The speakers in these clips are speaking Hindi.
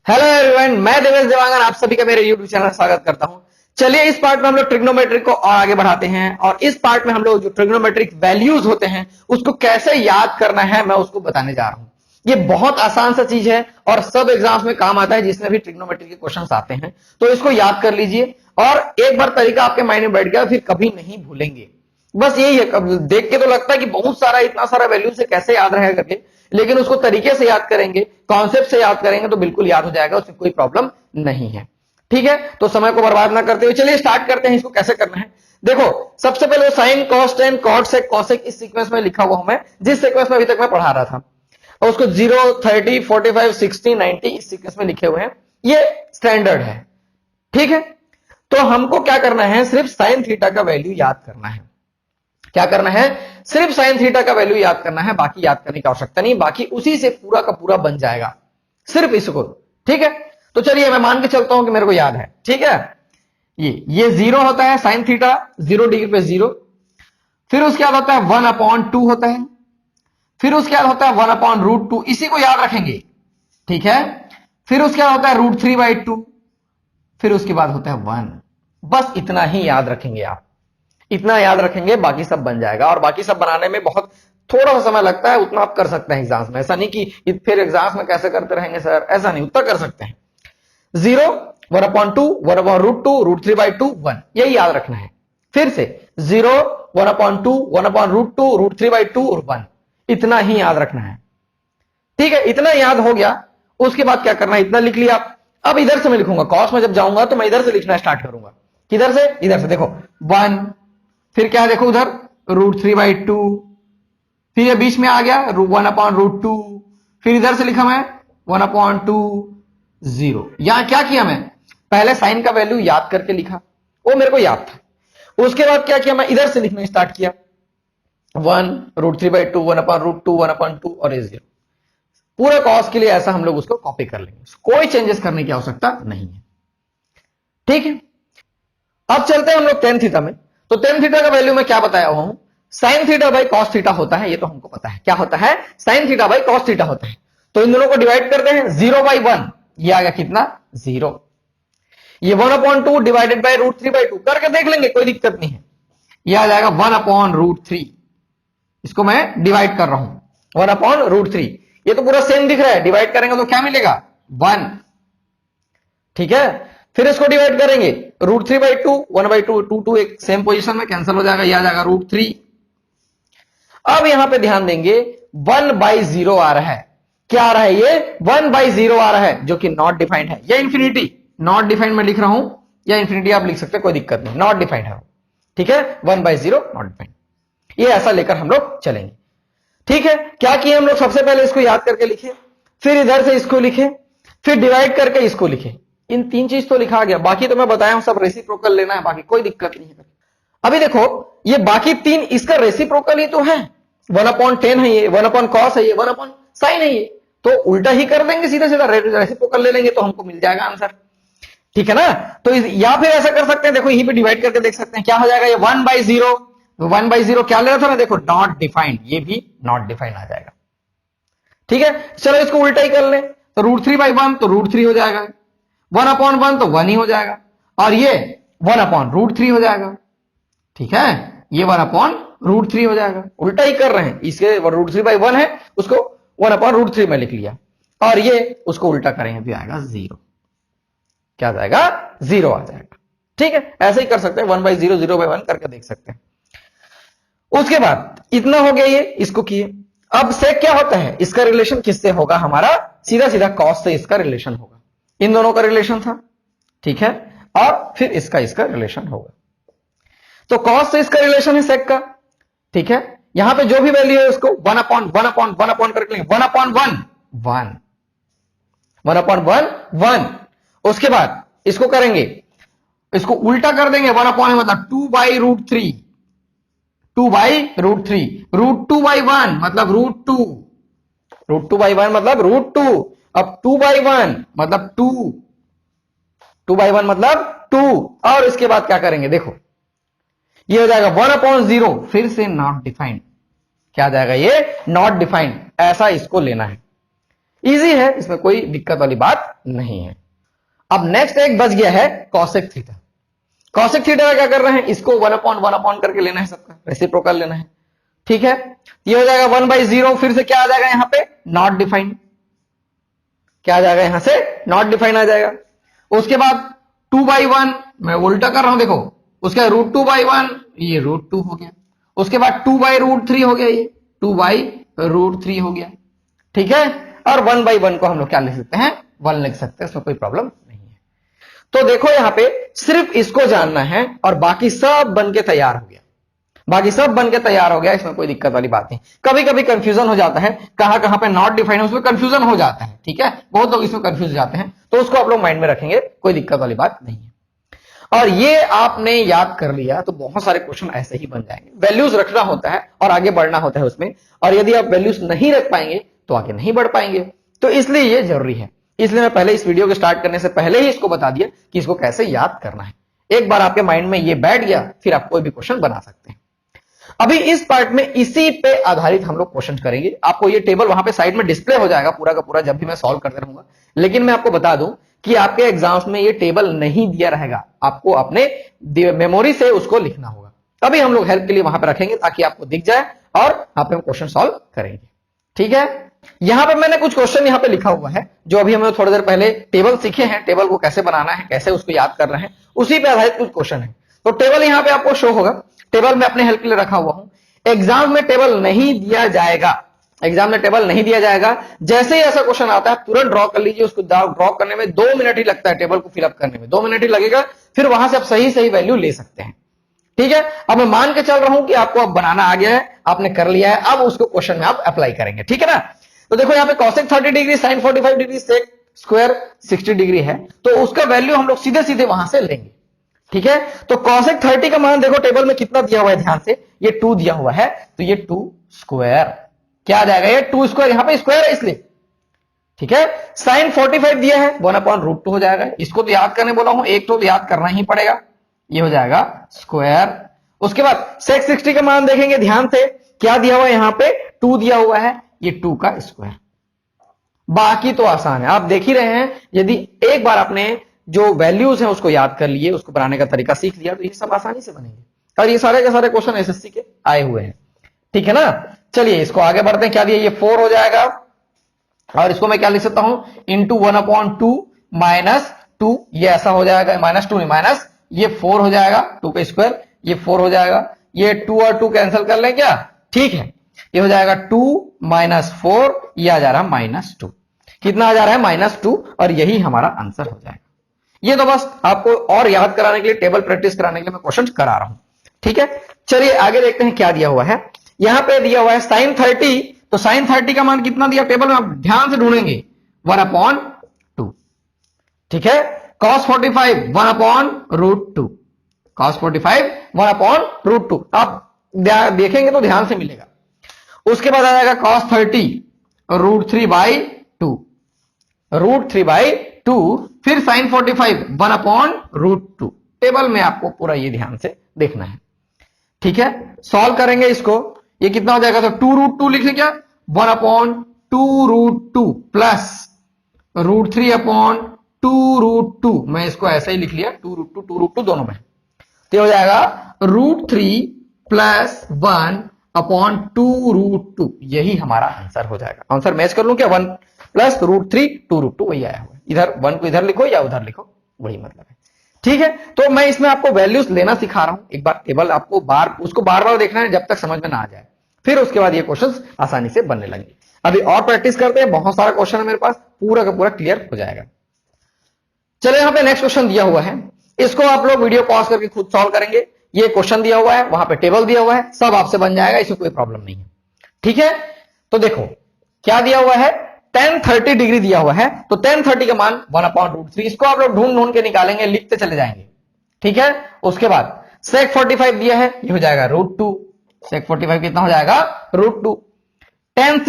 हेलो एवरीवन, मैं देवेश देवांगन आप सभी का मेरे यूट्यूब चैनल में स्वागत करता हूं। चलिए इस पार्ट में हम लोग ट्रिग्नोमेट्रिक को और आगे बढ़ाते हैं और इस पार्ट में हम लोग जो ट्रिग्नोमेट्रिक वैल्यूज होते हैं उसको कैसे याद करना है मैं उसको बताने जा रहा हूं। ये बहुत आसान सा चीज है और सब एग्जाम्स में काम आता है जिसमें भी ट्रिग्नोमेट्रिक के क्वेश्चंस आते हैं, तो इसको याद कर लीजिए और एक बार तरीका आपके माइंड में बैठ गया फिर कभी नहीं भूलेंगे। बस यही है, देख के तो लगता है कि बहुत सारा इतना सारा वैल्यू से कैसे याद रहेगा करके, लेकिन उसको तरीके से याद करेंगे, कॉन्सेप्ट से याद करेंगे तो बिल्कुल याद हो जाएगा, उसमें कोई प्रॉब्लम नहीं है। ठीक है, तो समय को बर्बाद ना करते हुए चलिए स्टार्ट करते हैं। इसको कैसे करना है देखो, सबसे पहले sine cos tan cot sec cosec इस सीक्वेंस में लिखा हुआ हूं मैं, जिस सीक्वेंस में अभी तक मैं पढ़ा रहा था, और उसको 0 30 45 60 90 इस सीक्वेंस में लिखे हुए हैं, ये स्टैंडर्ड है। ठीक है, तो हमको क्या करना है, सिर्फ साइन थीटा का वैल्यू याद करना है। क्या करना है, सिर्फ साइन थीटा का वैल्यू याद करना है, बाकी याद करने की आवश्यकता नहीं, बाकी उसी से पूरा का पूरा बन जाएगा, सिर्फ इसको। ठीक है, तो चलिए मैं मान के चलता हूं कि मेरे को याद है। ठीक है, ये 0 होता है साइन थीटा 0 डिग्री पे 0, फिर उसके बाद होता है 1/2 होता है, फिर उसके बाद होता है 1/√2, इसी को याद रखेंगे। ठीक है, फिर उसके बाद होता है √3/2, फिर उसके बाद होता है 1। बस इतना ही याद रखेंगे आप, इतना याद रखेंगे, बाकी सब बन जाएगा। और बाकी सब बनाने में बहुत थोड़ा सा समय लगता है, उतना आप कर सकते हैं एग्जाम्स में। ऐसा नहीं कि फिर एग्जाम्स में कैसे करते रहेंगे सर, ऐसा नहीं, उतना कर सकते हैं। 0 1/2 1/√2 √3/2 1, यही याद रखना है। फिर से 0 1/2 1/√2 √3/2 और 1, इतना ही याद रखना है। ठीक है, इतना याद हो गया, उसके बाद क्या करना है, इतना लिख लिया। अब इधर से मैं लिखूंगा, कॉस में जब जाऊंगा तो मैं इधर से लिखना स्टार्ट करूंगा। किधर से, इधर से। देखो 1, फिर क्या देखो उधर √3/2, फिर ये बीच में आ गया 1/√2, फिर इधर से लिखा मैं 1/2 0। यहां क्या किया, मैं पहले साइन का वैल्यू याद करके लिखा, वो मेरे को याद था। उसके बाद क्या किया, मैं इधर से लिखना स्टार्ट किया 1 √3/2 1/√2 1/2 और 0। पूरा कॉस के लिए ऐसा हम लोग उसको कॉपी कर लेंगे, कोई चेंजेस करने की आवश्यकता नहीं है। ठीक है, अब चलते हैं हम लोग टेन थीटा में। तो टेन थीटा का वैल्यू मैं क्या बताया हुआ हूं, sine theta by cos theta होता है, ये तो हमको पता है क्या होता है, sine theta by cos theta होता है। तो इन दोनों को डिवाइड करते हैं, 0/1, ये आ गया कितना 0। ये 1/2 डिवाइडेड बाई √3/2 करके देख लेंगे, कोई दिक्कत नहीं है। ये आ जाएगा 1/√3, इसको मैं डिवाइड कर रहा हूं 1/√3। ये तो पूरा सेम दिख रहा है, डिवाइड करेंगे तो क्या मिलेगा 1। ठीक है, फिर इसको डिवाइड करेंगे √3/2 1/2 2 एक सेम पोजीशन में कैंसिल हो जाएगा, यह आ जाएगा √3। अब यहां पे ध्यान देंगे 1/0 आ रहा है, क्या आ रहा है, ये 1/0 आ रहा है, जो कि नॉट डिफाइंड है। या इंफिनिटी, नॉट डिफाइंड में लिख रहा हूं, या इंफिनिटी आप लिख सकते हैं, कोई दिक्कत नहीं, नॉट डिफाइंड है। ठीक है, 1/0 नॉट डिफाइंड, ये ऐसा लेकर हम लोग चलेंगे। ठीक है, क्या किए हम लोग, सबसे पहले इसको याद करके लिखे, फिर इधर से इसको लिखे, फिर डिवाइड करके इसको लिखे। इन 3 चीज तो लिखा गया, बाकी तो मैं बताया हूं सब रेसिप्रोकल लेना है, बाकी कोई दिक्कत नहीं है। अभी देखो ये बाकी 3 इसका रेसिप्रोकल ही तो है, 1/10 है ये, 1/cos है ये, 1/sin है ये, तो उल्टा ही कर देंगे, सीधा सीधा रेसिप्रोकल ले लेंगे तो हमको मिल जाएगा आंसर। ठीक है ना, तो या फिर ऐसा कर सकते हैं, देखो यहीं पे डिवाइड करके देख सकते हैं क्या हो जाएगा, ये 1/0, 1/0 क्या ले रहा था मैं, देखो नॉट डिफाइंड, ये भी नॉट डिफाइंड आ जाएगा। ठीक है, चलो इसको उल्टा ही कर ले, तो √3/1 तो √3 हो जाएगा, 1/1 तो 1 ही हो जाएगा, और ये 1/√3 हो जाएगा। ठीक है, ये 1/√3 हो जाएगा, उल्टा ही कर रहे हैं, इसके √3/1 है, उसको 1/√3 में लिख लिया, और ये उसको उल्टा करेंगे तो आएगा 0। क्या जाएगा, 0 आ जाएगा। ठीक है, ऐसे ही कर सकते हैं, 1/0 0/1 करके देख सकते हैं। उसके बाद इतना हो गया, ये इसको किए। अब सेक क्या होता है, इसका रिलेशन किससे होगा, हमारा सीधा सीधा कॉस से इसका रिलेशन होगा, इन दोनों का रिलेशन था। ठीक है, और फिर इसका रिलेशन होगा, तो कॉस से इसका रिलेशन है सेक का। ठीक है, यहां पे जो भी वैल्यू है उसको 1/1 करके लेंगे, 1/1 1 1/1 1। उसके बाद इसको करेंगे, इसको उल्टा कर देंगे, 1/, मतलब 2/√3, 2/√3, √2/1 मतलब √2, √2/1 मतलब √2, अब 2/1 मतलब 2, 2/1 मतलब 2, और इसके बाद क्या करेंगे, देखो ये हो जाएगा 1/0, फिर से नॉट डिफाइंड, क्या आ जाएगा ये नॉट डिफाइंड, ऐसा इसको लेना है। इजी है, इसमें कोई दिक्कत वाली बात नहीं है। अब नेक्स्ट एक बच गया है कॉसेक थीटा। कॉसेक थीटा का क्या कर रहे हैं, इसको 1/1 करके लेना है, सबका रेसिप्रोकल लेना है। ठीक है, ये हो जाएगा 1/0, फिर से क्या आ जाएगा यहां पे, नॉट डिफाइंड। क्या आ जाएगा यहां से, नॉट डिफाइंड आ जाएगा। उसके बाद 2/1, मैं उल्टा कर रहा हूं देखो, उसके बाद √2/1, ये √2 हो गया। उसके बाद 2/√3 हो गया, ये 2/√3 हो गया। ठीक है, और 1/1 को हम लोग क्या लिख सकते हैं, 1 लिख सकते हैं, इसमें कोई प्रॉब्लम नहीं है। तो देखो यहां पे सिर्फ इसको जानना है और बाकी सब बन के तैयार हो गया, बाकी सब बन के तैयार हो गया, इसमें कोई दिक्कत वाली बात नहीं। कभी कभी कंफ्यूजन हो जाता है, कहां कहां पे नॉट डिफाइंड है उसमें कंफ्यूजन हो जाता है। ठीक है, बहुत लोग इसमें कंफ्यूज जाते हैं, तो उसको आप लोग माइंड में रखेंगे, कोई दिक्कत वाली बात नहीं है। और ये आपने याद कर लिया तो बहुत सारे क्वेश्चन ऐसे ही बन जाएंगे। वैल्यूज रखना होता है और आगे बढ़ना होता है उसमें, और यदि आप वैल्यूज नहीं रख पाएंगे तो आगे नहीं बढ़ पाएंगे। तो इसलिए ये जरूरी है, इसलिए मैं पहले इस वीडियो को स्टार्ट करने से पहले ही इसको बता दिया कि इसको कैसे याद करना है। एक बार आपके माइंड में ये बैठ गया, फिर आप कोई भी क्वेश्चन बना सकते हैं। अभी इस पार्ट में इसी पे आधारित हम लोग क्वेश्चन करेंगे। आपको ये टेबल वहां पे साइड में डिस्प्ले हो जाएगा पूरा का पूरा जब भी मैं सॉल्व करते रहूंगा, लेकिन मैं आपको बता दूं कि आपके एग्जाम्स में ये टेबल नहीं दिया रहेगा, आपको अपने मेमोरी से उसको लिखना होगा। अभी हम लोग हेल्प के लिए वहां पे रखेंगे ताकि आपको दिख जाए और आप क्वेश्चन सॉल्व करेंगे। ठीक है, यहां पे मैंने कुछ क्वेश्चन यहां पे लिखा हुआ है जो अभी हमने थोड़ी देर पहले टेबल सीखे हैं, टेबल को कैसे बनाना है, कैसे उसको याद करना है, उसी पे आधारित कुछ क्वेश्चन है। तो टेबल यहां पे आपको शो होगा, टेबल में अपने हेल्प के लिए रखा हुआ हूं। एग्जाम में टेबल नहीं दिया जाएगा, एग्जाम में टेबल नहीं दिया जाएगा। जैसे ही ऐसा क्वेश्चन आता है तुरंत ड्रॉ कर लीजिए, उसको ड्रॉ करने में 2 मिनट ही लगता है, टेबल को फिलअप करने में 2 मिनट ही लगेगा, फिर वहां से आप सही सही वैल्यू ले सकते हैं। ठीक है, अब मैं मान के चल रहा हूं कि आपको अब बनाना आ गया है, आपने कर लिया है, अब उसको क्वेश्चन में आप अप्लाई करेंगे। ठीक है ना, तो देखो यहां पे cosec 30 degree, sine 45 degree, sec square 60 degree है, तो उसका वैल्यू हम लोग सीधे सीधे वहां से लेंगे। ठीक है, तो कॉसेक 30 का मान देखो टेबल में कितना दिया हुआ है, ध्यान से, ये 2 दिया हुआ है, तो ये 2 स्क्वायर क्या आ जाएगा, ये 2 स्क्वायर, यहां पे स्क्वायर है इसलिए। ठीक है, साइन 45 दिया है, 1/√2 हो जाएगा। इसको तो याद करने बोला हूं, एक तो याद करना ही पड़ेगा, ये हो जाएगा स्क्वायर। उसके बाद सेक 60 का मान देखेंगे ध्यान से, क्या दिया हुआ है, यहां पे 2 दिया हुआ है, ये 2 का स्क्वायर। बाकी तो आसान है, आप देख ही रहे हैं। यदि एक बार आपने जो वैल्यूज हैं उसको याद कर लिए, उसको बनाने का तरीका सीख लिया, तो ये सब आसानी से बनेंगे। और ये सारे के सारे क्वेश्चन एसएससी के आए हुए हैं। ठीक है ना, चलिए इसको आगे बढ़ते हैं। क्या दिया, ये 4 हो जाएगा, और इसको मैं क्या लिख सकता हूं, इंटू 1/2 -2, ये ऐसा हो जाएगा, -2 नहीं माइनस, ये 4 हो जाएगा, 2 का स्क्वायर, ये 4 हो जाएगा, ये 2 और 2 कैंसिल कर लें क्या, ठीक है, ये हो जाएगा 2 - 4, ये आ जा रहा है -2, कितना आ जा रहा है, -2, और यही हमारा आंसर हो जाएगा। ये तो बस आपको और याद कराने के लिए, टेबल प्रैक्टिस कराने के लिए मैं क्वेश्चन करा रहा हूं। ठीक है, चलिए आगे देखते हैं क्या दिया हुआ है। यहां पे दिया हुआ है साइन 30, तो साइन 30 का मान कितना दिया टेबल में, आप ध्यान से ढूंढेंगे, 1/2। ठीक है, cos 45 1/√2, cos 45 1/√2, आप देखेंगे तो ध्यान से मिलेगा। उसके बाद आ जाएगा cos 30 √3/2, √3/2, फिर sin 45 1/√2। टेबल में आपको पूरा ये ध्यान से देखना है। ठीक है, सॉल्व करेंगे इसको, ये कितना हो जाएगा, तो 2√2 लिखें क्या, 1/2√2 प्लस √3/2√2, मैं इसको ऐसे ही लिख लिया, 2√2 दोनों में, तो हो जाएगा √3 प्लस 1/2√2, यही हमारा आंसर हो जाएगा। आंसर मैच कर लूं क्या, 1 प्लस √3 2√2 वही आया हुआ है। इधर 1 को इधर लिखो या उधर लिखो, वही मतलब है। ठीक है, तो मैं इसमें आपको वैल्यूज लेना सिखा रहा हूं। एक बार टेबल आपको उसको बार बार देखना है जब तक समझ में ना आ जाए, फिर उसके बाद ये क्वेश्चंस आसानी से बनने लगेंगे। अभी और प्रैक्टिस करते हैं, बहुत सारा क्वेश्चन है मेरे पास, पूरा का पूरा क्लियर हो जाएगा। चलो यहां पे नेक्स्ट क्वेश्चन दिया हुआ है, इसको आप लोग वीडियो पॉज करके खुद सॉल्व करेंगे। ये क्वेश्चन दिया हुआ है, वहां पे टेबल दिया हुआ है, सब आपसे बन जाएगा, इसमें कोई प्रॉब्लम नहीं है। ठीक है, तो देखो क्या दिया हुआ है, tan 30 डिग्री दिया हुआ है, तो tan 30 का मान 1/√3, इसको आप लोग ढूंढ ढूंढ के निकालेंगे, लिखते चले जाएंगे। ठीक है, उसके बाद sec 45 दिया है, ये हो जाएगा √2, sec 45 कितना हो जाएगा, √2। tan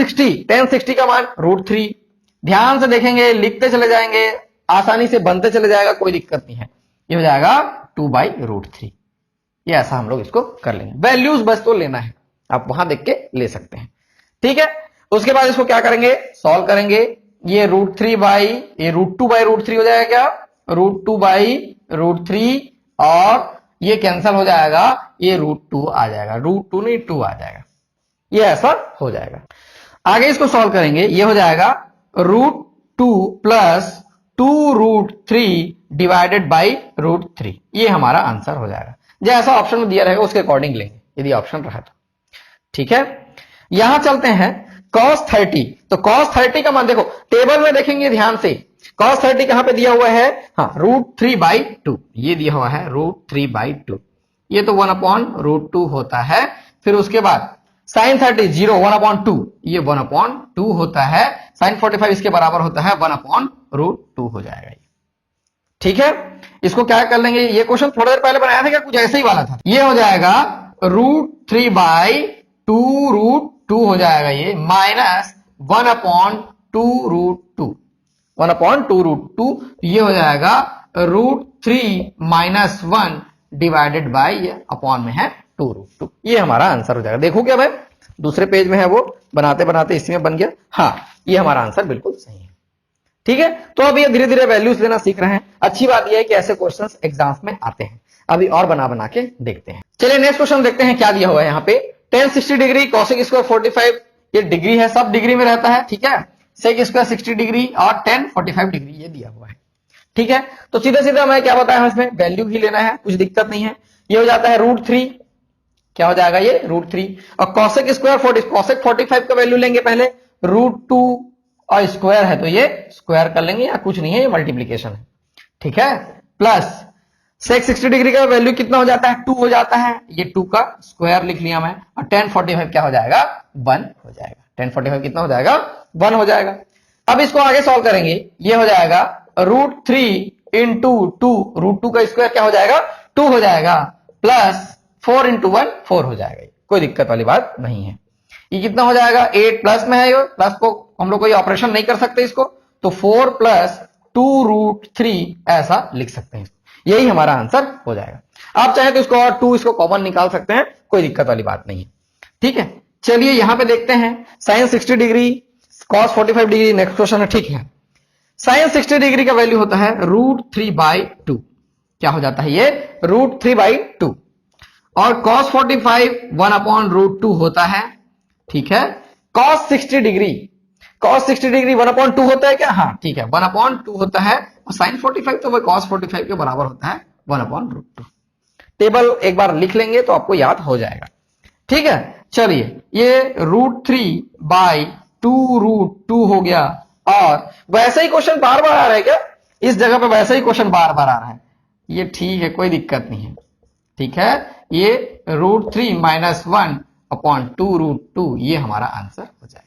60 का मान √3, ध्यान से देखेंगे, लिखते चले जाएंगे, आसानी से बनते चले जाएगा, कोई दिक्कत नहीं है, ये हो जाएगा 2/√3। ये ऐसा हम लोग इसको कर लेंगे, वैल्यूज बस तो लेना है, आप वहां देख के ले सकते हैं। ठीक है, उसके बाद इसको क्या करेंगे, सॉल्व करेंगे, ये √2/√3 हो जाएगा क्या, √2/√3 और ये कैंसल हो जाएगा, ये √2 आ जाएगा, √2 नहीं 2 आ जाएगा, ये ऐसा हो जाएगा। आगे इसको सॉल्व करेंगे, ये हो जाएगा √2 प्लस 2√3 डिवाइडेड बाई √3, ये हमारा आंसर हो जाएगा। जैसा ऑप्शन में दिया रहेगा उसके अकॉर्डिंग लेंगे यदि ऑप्शन रहा तो, ठीक है। यहां चलते हैं cos 30, तो cos 30 का मान देखो टेबल में देखेंगे ध्यान से, cos 30 कहां पे दिया हुआ है, हाँ √3/2 ये दिया हुआ है, √3/2, ये तो 1/√2 होता है। फिर उसके बाद sin 30 0 1/2, ये 1/2 होता है। sin 45 इसके बराबर होता है 1/√2 हो जाएगा, ठीक है। इसको क्या कर लेंगे, ये क्वेश्चन थोड़ी देर पहले बनाया था क्या, कुछ ऐसे ही वाला था, ये हो जाएगा √3/2√2 हो जाएगा, ये माइनस 1/2√2, 1/2√2, ये हो जाएगा √3 - 1 डिवाइडेड बाई ये अपॉन में है 2√2, ये हमारा आंसर हो जाएगा। देखो क्या भाई दूसरे पेज में है, वो बनाते बनाते इसी में बन गया, हाँ ये हमारा आंसर बिल्कुल सही है, ठीक है। तो अब ये धीरे धीरे वैल्यूज लेना सीख रहे हैं। अच्छी बात यह है कि ऐसे क्वेश्चंस एग्जाम्स में आते हैं, अभी और बना बना के देखते हैं। चलिए नेक्स्ट क्वेश्चन देखते हैं क्या दिया हुआ है यहाँ पे। tan 60 डिग्री, cosec स्क्वायर 45, ये डिग्री है, सब डिग्री में रहता है, ठीक है। sec स्क्वायर 60 डिग्री और tan 45 डिग्री ये दिया हुआ है, ठीक है। तो सीधे सीधे हमें क्या बताया है, इसमें वैल्यू ही लेना है, कुछ दिक्कत नहीं है। ये हो जाता है √3, क्या हो जाएगा ये √3, और cosec स्क्वायर 40, cosec 45 का वैल्यू लेंगे पहले, √2 और स्क्वायर है तो ये स्क्वायर कर लेंगे, या कुछ नहीं है ये मल्टीप्लीकेशन है, ठीक है। प्लस sec 60 डिग्री का वैल्यू कितना हो जाता है, 2 हो जाता है, ये 2 का स्क्वायर लिख लिया मैं, और tan 45 क्या हो जाएगा, 1 हो जाएगा, tan 45 कितना हो जाएगा, 1 हो जाएगा। अब इसको आगे सॉल्व करेंगे, ये हो जाएगा √3 × 2, √2 का स्क्वायर क्या हो जाएगा, 2 हो जाएगा, प्लस 4 × 1 4 हो जाएगा, कोई दिक्कत वाली बात नहीं है। ये कितना हो जाएगा, 8 प्लस में है, ये प्लस को हम लोग कोई ऑपरेशन नहीं कर सकते इसको, तो 4 + 2√3 ऐसा लिख सकते हैं, यही हमारा आंसर हो जाएगा। आप चाहे तो इसको और 2 इसको कॉमन निकाल सकते हैं, कोई दिक्कत वाली बात नहीं है, ठीक है। चलिए यहां पे देखते हैं sin 60 degree, cos 45 degree, next question है, ठीक है। sin 60 डिग्री का वैल्यू होता है √3/2, क्या हो जाता है ये, √3/2, और cos 45 1/√2 होता है, ठीक है। cos 60 डिग्री 1/2 होता है क्या, हाँ ठीक है, 1/2 होता है, और sin 45 तो वह cos 45 के बराबर होता है 1/√2। टेबल एक बार लिख लेंगे तो आपको याद हो जाएगा, ठीक है। चलिए ये √3/2√2 हो गया, और वैसे ही क्वेश्चन बार बार आ रहा है क्या, इस जगह पे वैसे ही क्वेश्चन बार बार आ रहा है, ये ठीक है, कोई दिक्कत नहीं है, ठीक है। ये √3 - 1/2√2 ये हमारा आंसर हो जाएगा।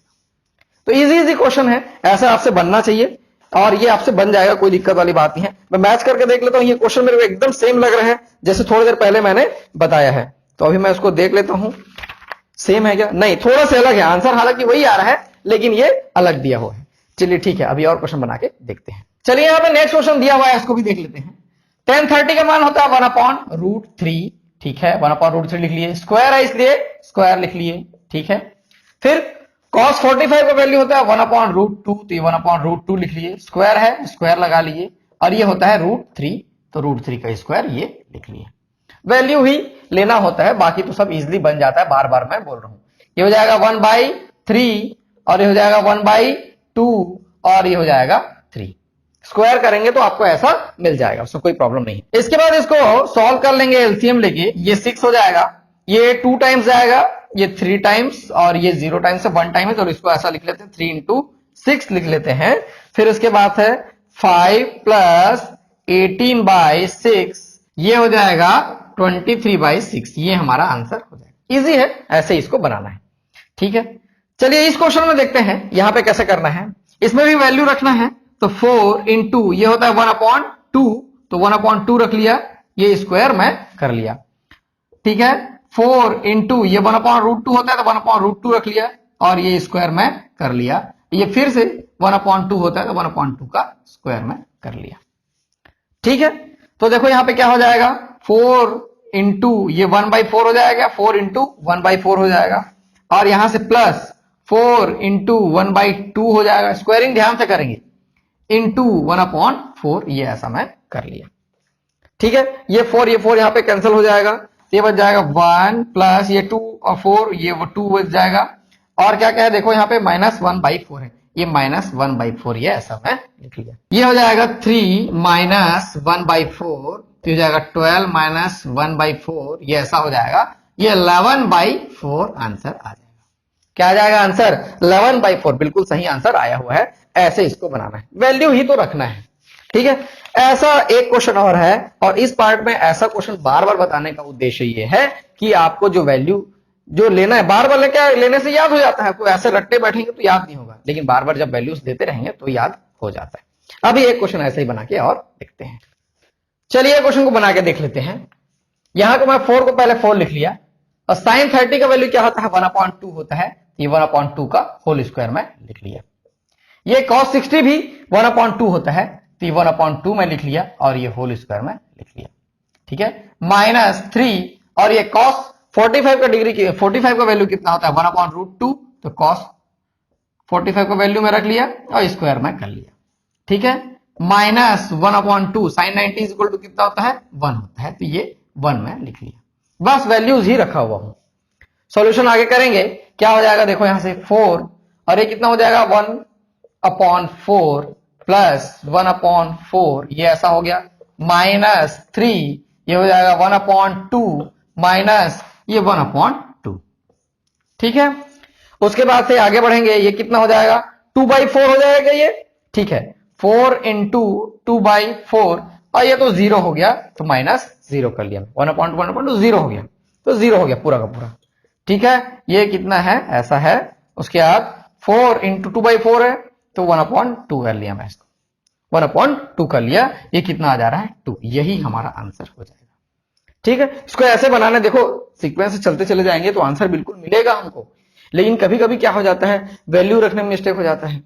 तो इजी क्वेश्चन है, ऐसा आपसे बनना चाहिए, और ये आपसे बन जाएगा, कोई दिक्कत वाली बात नहीं है। मैं मैच करके देख लेता हूं, ये क्वेश्चन मेरे को एकदम सेम लग रहा है जैसे थोड़ी देर पहले मैंने बताया है, तो अभी मैं इसको देख लेता हूं, सेम है क्या, नहीं थोड़ा सा अलग है आंसर, हालांकि वही आ रहा है लेकिन ये अलग दिया हुआ है। चलिए ठीक है, अभी और क्वेश्चन बना के देखते हैं। चलिए यहाँ पे नेक्स्ट क्वेश्चन दिया हुआ है, इसको भी देख लेते हैं। tan 30 का मान होता है 1/√3, ठीक है, 1/√3 लिख लिए, स्क्वायर है इसलिए स्क्वायर लिख लिए, ठीक है। फिर cos 45 का वैल्यू होता है 1/√2, तो ये 1/√2 लिख लिए, स्क्वायर है स्क्वायर लगा लिए, और ये होता है √3, तो √3 का स्क्वायर ये लिख लिए। वैल्यू ही लेना होता है, बाकी तो सब इजीली बन जाता है, बार बार मैं बोल रहा हूं। ये हो जाएगा 1/3, और ये हो जाएगा 1/2, और ये हो जाएगा 3, स्क्वायर करेंगे तो आपको ऐसा मिल जाएगा, उसमें कोई प्रॉब्लम नहीं है। इसके बाद इसको सॉल्व कर लेंगे एलसीएम लेके, ये 6 हो जाएगा, ये 2 टाइम्स जाएगा, ये 3 टाइम्स, और ये 0 टाइम्स से 1 टाइम है, तो इसको ऐसा लिख लेते हैं, 3 × 6 लिख लेते हैं। फिर इसके बाद है 5 + 18/6, ये हो जाएगा 23/6, ये हमारा आंसर हो जाएगा। इजी है, ऐसे इसको बनाना है, ठीक है। चलिए इस क्वेश्चन में देखते हैं यहां पे कैसे करना है, इसमें भी वैल्यू रखना है, तो 4 × ये होता है 1/2, तो 1/2 रख लिया, ये स्क्वायर मैं कर लिया, ठीक है। 4 × ये 1/√2 होता है, तो 1/√2 रख लिया, और ये स्क्वायर मैं कर लिया, ये फिर से 1/2 होता है, तो 1/2 का स्क्वायर मैं कर लिया, ठीक है। तो देखो यहां पे क्या हो जाएगा, 4 × ये 1/4 हो जाएगा, 4 × 1/4 हो जाएगा, और यहां से प्लस 4 इंटू 1/2 हो जाएगा, स्क्वायरिंग ध्यान से करेंगे, इंटू 1/4, ये ऐसा मैं कर लिया। ठीक है, ये 4 यहां पे कैंसिल हो जाएगा, ये बच जाएगा 1 प्लस ये 2 और 4, ये वो 2 बच जाएगा। और क्या क्या है देखो यहाँ पे -1/4 है, ये -1/4, ये ऐसा मैं लिख लिया। ये हो जाएगा 3 -1/4, तो हो जाएगा 12 -1/4, ये ऐसा हो जाएगा, ये 11/4 आंसर आ जाएगा। क्या आ जाएगा आंसर? 11/4, बिल्कुल सही आंसर आया हुआ है। ऐसे इसको बनाना है, वैल्यू ही तो रखना है। ठीक है, ऐसा एक क्वेश्चन और है, और इस पार्ट में ऐसा क्वेश्चन बार बार बताने का उद्देश्य ये है कि आपको जो वैल्यू जो लेना है, बार बार लेने से याद हो जाता है, कोई ऐसे रट्टे बैठेंगे तो याद नहीं होगा, लेकिन बार बार जब वैल्यूज देते रहेंगे तो याद हो जाता है। अभी एक क्वेश्चन ऐसे ही बना के और देखते हैं। चलिए क्वेश्चन को बना के देख लेते हैं। यहां को मैं 4 को पहले 4 लिख लिया, और साइन 30 का वैल्यू क्या होता है? 1/2 होता है, ये 1/2 का होल स्क्वायर में लिख लिया। ये cos 60 भी 1/2 होता है, तो ये 1/2 में लिख लिया, और ये होल स्क्वायर में लिख लिया। ठीक है, -3, और ये cos 45 का डिग्री 45 का वैल्यू कितना होता है? 1/√2, तो cos 45 का वैल्यू में रख लिया और स्क्वायर में कर लिया। ठीक है, -1/2 साइन 90 इक्वल टू कितना होता है? 1 होता है, तो ये 1 में लिख लिया। बस वैल्यूज ही रखा हुआ हूं। सॉल्यूशन आगे करेंगे, क्या हो जाएगा देखो यहां से 4, और ये कितना हो जाएगा? 1/4 प्लस 1/4, ये ऐसा हो गया, -3, ये हो जाएगा 1/2 माइनस ये 1/2। ठीक है, उसके बाद से आगे बढ़ेंगे, ये कितना हो जाएगा? 2/4 हो जाएगा ये। ठीक है, 4 इंटू 2/4, और ये तो 0 हो गया, तो -0 कर लिया, 1/1/2 0 हो गया, तो 0 हो गया पूरा का पूरा। ठीक है, ये कितना है? ऐसा है। उसके बाद 4 इंटू 2/4 है, तो 1/2 कर लिया मैं इसको, 1/2 कर लिया, ये कितना आ जा रहा है? 2। यही हमारा आंसर हो जाएगा। ठीक है, इसको ऐसे बनाना, देखो सीक्वेंस से चलते चले जाएंगे तो आंसर बिल्कुल मिलेगा हमको, लेकिन कभी कभी क्या हो जाता है, वैल्यू रखने में मिस्टेक हो जाता है,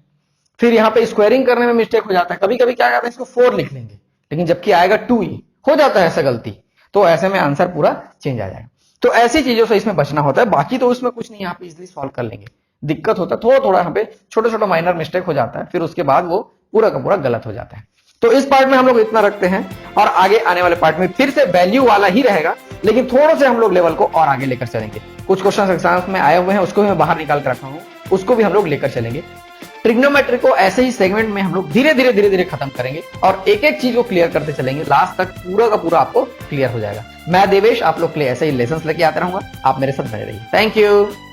फिर यहाँ पे स्क्वायरिंग करने में मिस्टेक हो जाता है, कभी कभी क्या करते हैं, इसको 4 लिख लेंगे, लेकिन जबकि आएगा 2 ही हो जाता है ऐसा गलती, तो ऐसे में आंसर पूरा चेंज आ जाएगा। तो ऐसी चीजों से इसमें बचना होता है, बाकी तो उसमें कुछ नहीं, यहाँ पे इजिली सॉल्व कर लेंगे। दिक्कत होता है थोड़ा थोड़ा, यहाँ पे छोटा छोटा माइनर मिस्टेक हो जाता है, फिर उसके बाद वो पूरा का पूरा गलत हो जाता है। तो इस पार्ट में हम लोग इतना रखते हैं, और आगे आने वाले पार्ट में फिर से वैल्यू वाला ही रहेगा, लेकिन थोड़े से हम लोग लेवल को और आगे लेकर चलेंगे। कुछ क्वेश्चन एग्जाम्स में आए हुए हैं, उसको भी मैं बाहर निकाल कर रखा हूं, उसको भी हम लोग लेकर चलेंगे। ट्रिग्नोमेट्री को ऐसे ही सेगमेंट में हम लोग धीरे धीरे खत्म करेंगे, और एक एक चीज को क्लियर करते चलेंगे, लास्ट तक पूरा का पूरा आपको क्लियर हो जाएगा। मैं देवेश आप लोग के लिए ऐसे ही लेसन्स लेके आता रहूंगा, आप मेरे साथ बने रहिए। Thank you.